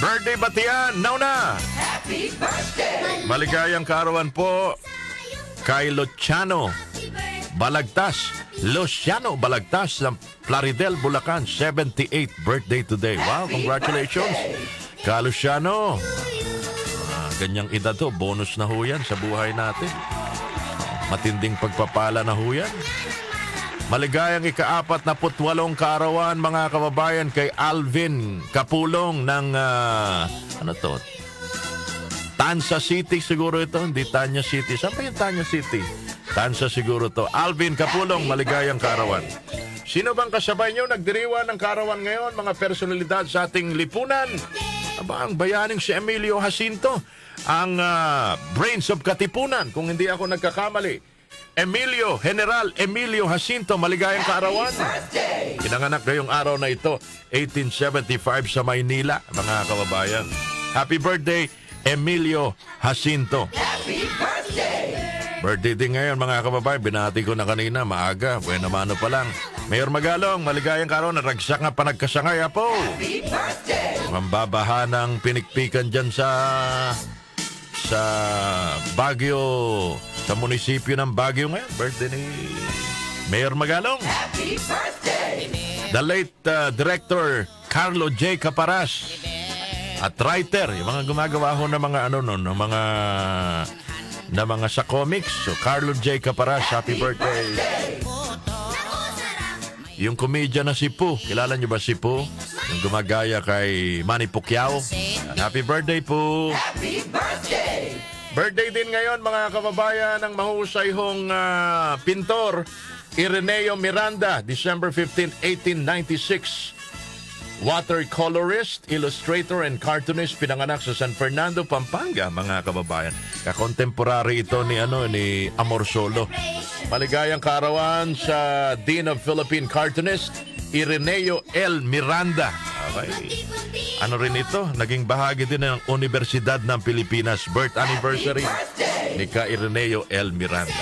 Birthday batian, nauna! Happy birthday! Maligayang kaarawan po kay Luciano Balagtas. Luciano Balagtas ng Plaridel, Bulacan. 78th birthday today. Wow, congratulations! Ka Luciano. Ganyang edad to, bonus na ho yan sa buhay natin. Matinding pagpapala na ho yan. Maligayang ika-48 kaarawan mga kababayan kay Alvin Kapulong ng Tansa City siguro ito, hindi Tanya City. Saan ba yung Tanya City? Tansa siguro to. Alvin Kapulong, maligayang kaarawan. Sino bang kasabay nyo nagdiriwa ng kaarawan ngayon, mga personalidad sa ating lipunan? Aba, ang bayaning si Emilio Jacinto, ang brains of Katipunan, kung hindi ako nagkakamali. General Emilio Jacinto, maligayang kaarawan. Pinanganak ngayong araw na ito, 1875 sa Maynila, mga kababayan. Happy birthday, Emilio Jacinto. Happy birthday! Birthday din ngayon, mga kababayan. Binati ko na kanina, maaga. Buena mano pa lang. Mayor Magalong, maligayang kaarawan. Naragsak nga pa nagkasangay, apo. Happy birthday! Mambabaha ng pinikpikan dyan sa Baguio, sa munisipyo ng Baguio ngayon. Birthday ni Mayor Magalong. Happy birthday! The late director Carlo J. Caparas at writer, yung mga gumagawa ho ng mga na mga sa comics. So Carlo J. Caparas, happy birthday. Yung komedya na si Poo, kilala niyo ba si Poo? Yung gumagaya kay Manny Pacquiao. Happy birthday po. Happy birthday! Birthday din ngayon mga kababayan ng mahusay hong pintor Ireneo Miranda, December 15, 1896. Watercolorist, illustrator, and cartoonist, pinanganak sa San Fernando, Pampanga, mga kababayan. Kakontemporary ito ni Amor Solo. Maligayang kaarawan sa Dean of Philippine Cartoonist, Ireneo L. Miranda. Okay. Ano rin ito? Naging bahagi din ng Universidad ng Pilipinas. Birth anniversary ni Ka Ireneo L. Miranda.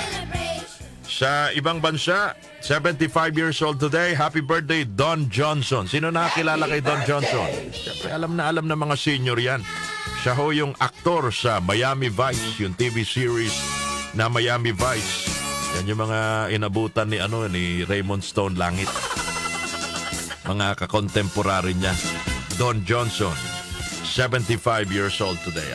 Sa ibang bansa, 75 years old today. Happy birthday, Don Johnson. Sino nakakilala kay Don Johnson? Siyempre, alam na mga senior yan. Siya ho yung aktor sa Miami Vice, yung TV series na Miami Vice. Yan yung mga inabutan ni Raymond Stone Langit. Mga kakontemporary niya. Don Johnson, 75 years old today.